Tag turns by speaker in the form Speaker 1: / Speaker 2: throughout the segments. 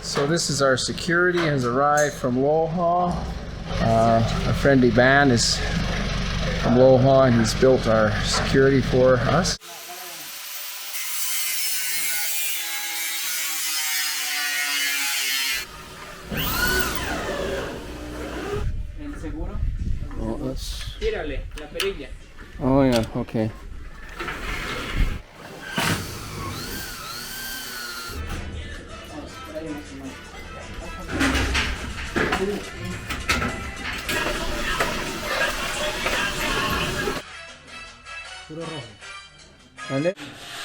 Speaker 1: So this is our security, has arrived from Loja. Our friend Ivan is from Loja and he's built our security for us. Oh, that's... Oh yeah, okay.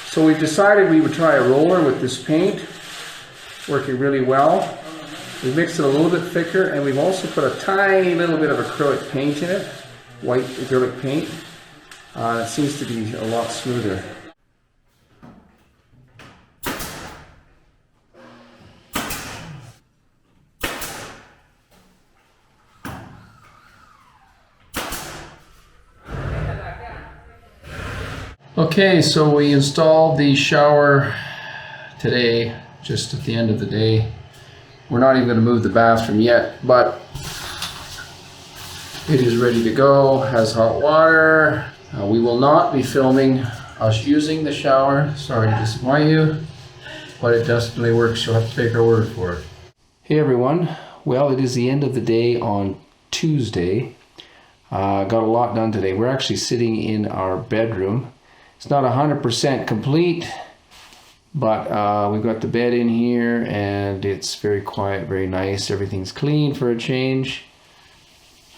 Speaker 1: So we've decided we would try a roller with this paint, working really well. We've mixed it a little bit thicker, and we've also put a tiny little bit of acrylic paint in it, white acrylic paint. It seems to be a lot smoother. Okay, so we installed the shower today, just at the end of the day. We're not even going to move the bathroom yet, but it is ready to go, has hot water. We will not be filming us using the shower, sorry to disappoint you, but it definitely works, you'll have to take our word for it. Hey everyone, well it is the end of the day on Tuesday. Got a lot done today. We're actually sitting in our bedroom. It's not 100% complete, but we've got the bed in here and it's very quiet, very nice. Everything's clean for a change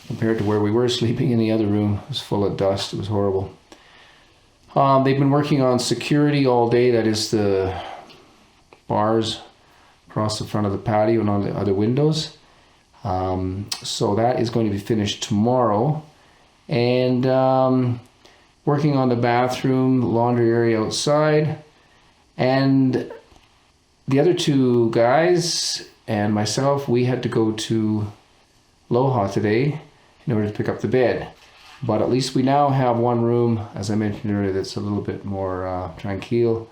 Speaker 1: compared to where we were sleeping in the other room. It was full of dust. It was horrible. They've been working on security all day. That is the bars across the front of the patio and on the other windows. So that is going to be finished tomorrow. And working on the bathroom, laundry area outside, and the other two guys and myself, we had to go to Loja today in order to pick up the bed. But at least we now have one room, as I mentioned earlier, that's a little bit more tranquil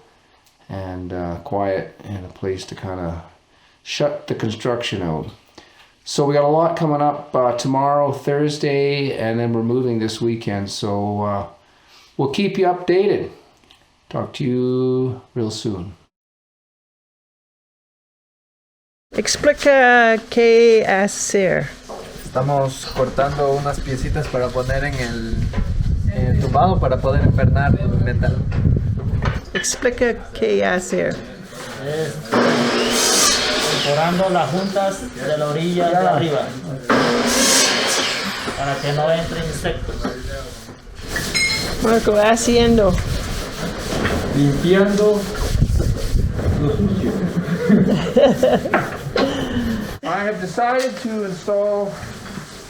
Speaker 1: and quiet, and a place to kind of shut the construction out. So we got a lot coming up tomorrow, Thursday, and then we're moving this weekend. So we'll keep you updated. Talk to you real soon.
Speaker 2: Explica qué hacer.
Speaker 3: Estamos cortando unas piecitas para poner en el tumbado para poder empernar el metal.
Speaker 2: Explica qué hacer.
Speaker 4: Perforando las juntas de la orilla de arriba para que no entren insectos.
Speaker 2: Marco, haciendo.
Speaker 3: Limpiando lo sucio.
Speaker 1: I have decided to install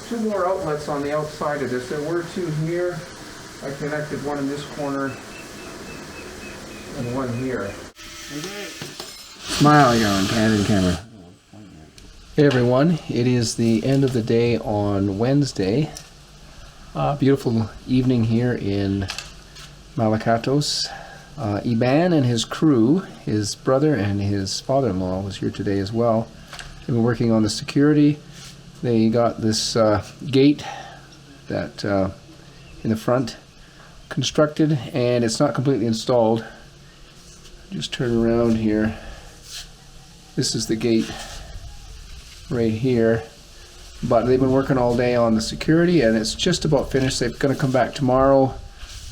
Speaker 1: 2 more outlets on the outside of this. There were 2 here. I connected one in this corner and one here. Smile, you're on candid camera. Hey everyone, it is the end of the day on Wednesday. Beautiful evening here in Malacatos. Iban and his crew, his brother and his father-in-law was here today as well. They've been working on the security. They got this gate that in the front constructed, and it's not completely installed. Just turn around here. This is the gate right here, but they've been working all day on the security and it's just about finished. They're going to come back tomorrow,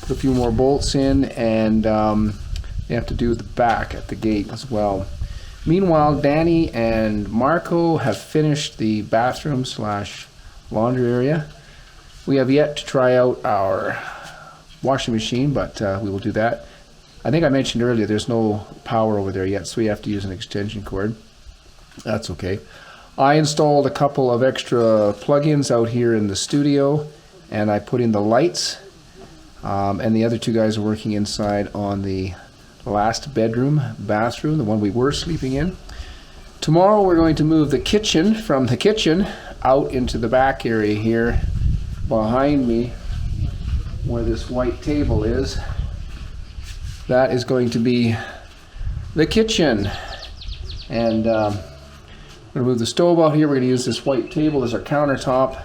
Speaker 1: put a few more bolts in, and they have to do the back at the gate as well. Meanwhile, Danny and Marco have finished the bathroom / laundry area. We have yet to try out our washing machine, but we will do that. I think I mentioned earlier there's no power over there yet, so we have to use an extension cord. That's okay. I installed a couple of extra plugins out here in the studio, and I put in the lights, and the other 2 guys are working inside on the last bathroom, the one we were sleeping in. Tomorrow we're going to move the kitchen from the kitchen out into the back area here behind me where this white table is. That is going to be the kitchen, and gonna move the stove out here. We're gonna use this white table as our countertop.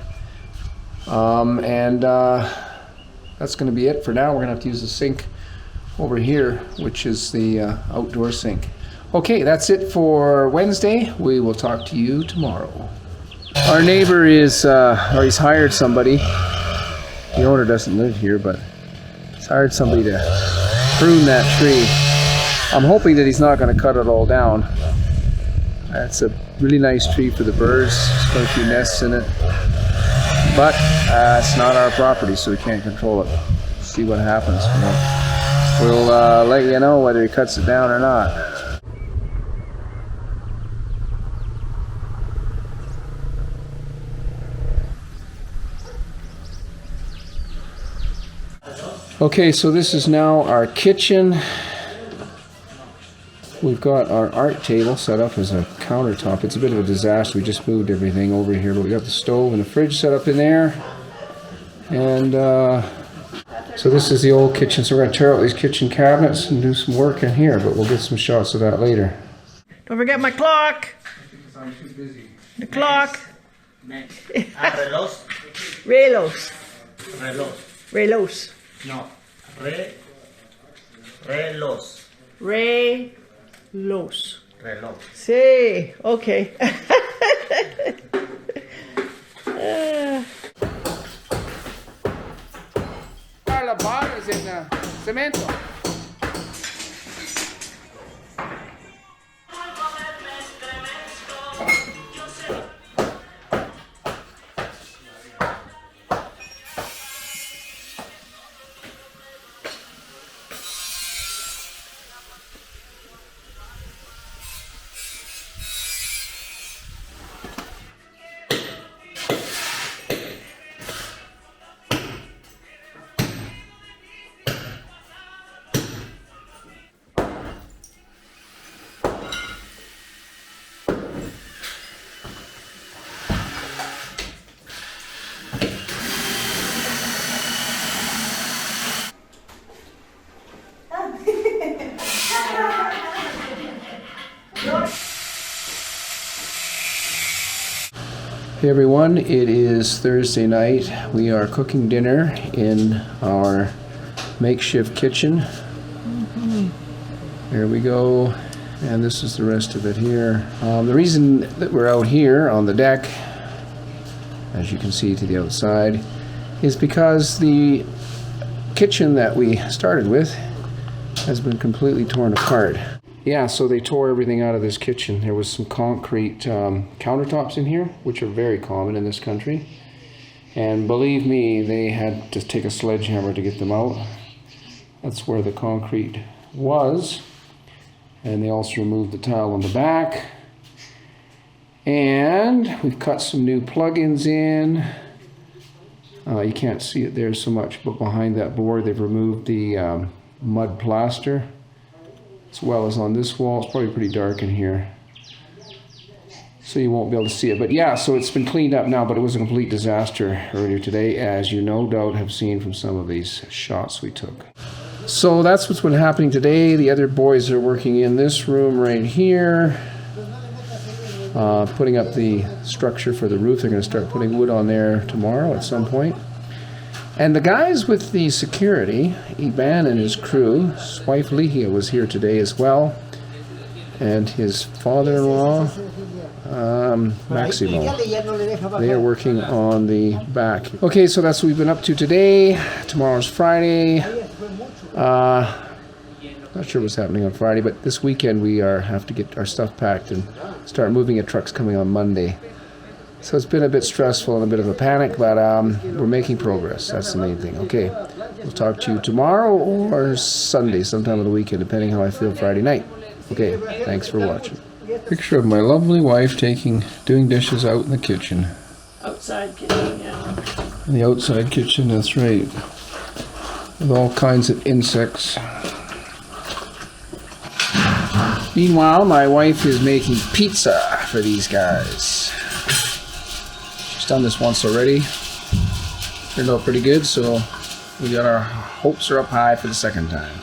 Speaker 1: That's gonna be it for now. We're gonna have to use the sink over here, which is the outdoor sink. Okay, that's it for Wednesday. We will talk to you tomorrow. Our neighbor is, or he's hired somebody. The owner doesn't live here, but he's hired somebody to prune that tree. I'm hoping that he's not going to cut it all down. It's a really nice tree for the birds. It's got a few nests in it. But it's not our property, so we can't control it. See what happens. We'll let you know whether he cuts it down or not. Okay, so this is now our kitchen. We've got our art table set up as a countertop. It's a bit of a disaster. We just moved everything over here, but we got the stove and the fridge set up in there. And so this is the old kitchen. So we're going to tear out these kitchen cabinets and do some work in here, but we'll get some shots of that later.
Speaker 2: Don't forget my clock. The clock.
Speaker 4: Relos.
Speaker 2: Relos.
Speaker 4: Relos.
Speaker 2: Relos.
Speaker 4: No. Relos.
Speaker 2: Relos.
Speaker 4: Reloj.
Speaker 2: Sí, okay.
Speaker 1: La barra es en cemento. Hey everyone, it is Thursday night. We are cooking dinner in our makeshift kitchen. There we go. And this is the rest of it here. The reason that we're out here on the deck, as you can see to the outside, is because the kitchen that we started with has been completely torn apart. Yeah, so they tore everything out of this kitchen. There was some concrete countertops in here, which are very common in this country. And believe me, they had to take a sledgehammer to get them out. That's where the concrete was. And they also removed the tile on the back. And we've cut some new plugins in. You can't see it there so much, but behind that board they've removed the mud plaster, as well as on this wall. It's probably pretty dark in here, so you won't be able to see it. But yeah, so it's been cleaned up now, but it was a complete disaster earlier today, as you no doubt have seen from some of these shots we took. So that's what's been happening today. The other boys are working in this room right here, putting up the structure for the roof. They're going to start putting wood on there tomorrow at some point. And the guys with the security, Iban and his crew, his wife Ligia was here today as well, and his father-in-law, Maximo. They are working on the back. Okay, so that's what we've been up to today. Tomorrow's Friday. Not sure what's happening on Friday, but this weekend we have to get our stuff packed and start moving at trucks coming on Monday. So it's been a bit stressful and a bit of a panic, but we're making progress. That's the main thing. Okay, we'll talk to you tomorrow or Sunday, sometime on the weekend, depending how I feel Friday night. Okay, thanks for watching. Picture of my lovely wife doing dishes out in the kitchen.
Speaker 2: Outside kitchen, yeah.
Speaker 1: In the outside kitchen, that's right. With all kinds of insects. Meanwhile, my wife is making pizza for these guys. Done this once already. Turned out pretty good, so we got our hopes are up high for the second time.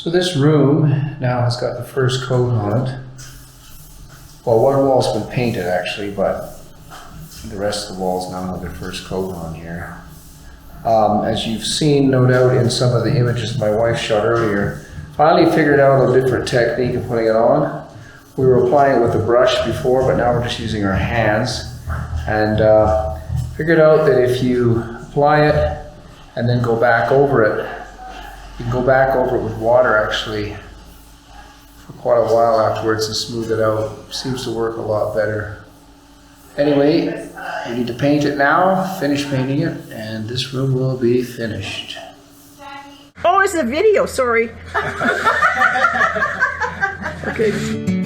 Speaker 1: So this room now has got the first coat on it. Well, one wall's been painted actually, but the rest of the walls now have their first coat on here. As you've seen, no doubt, in some of the images my wife shot earlier, finally figured out a different technique of putting it on. We were applying it with a brush before, but now we're just using our hands. And figured out that if you apply it and then go back over it, you can go back over it with water actually for quite a while afterwards and smooth it out. Seems to work a lot better. Anyway, we need to paint it now, finish painting it, and this room will be finished.
Speaker 2: Oh, it's a video, sorry. Okay.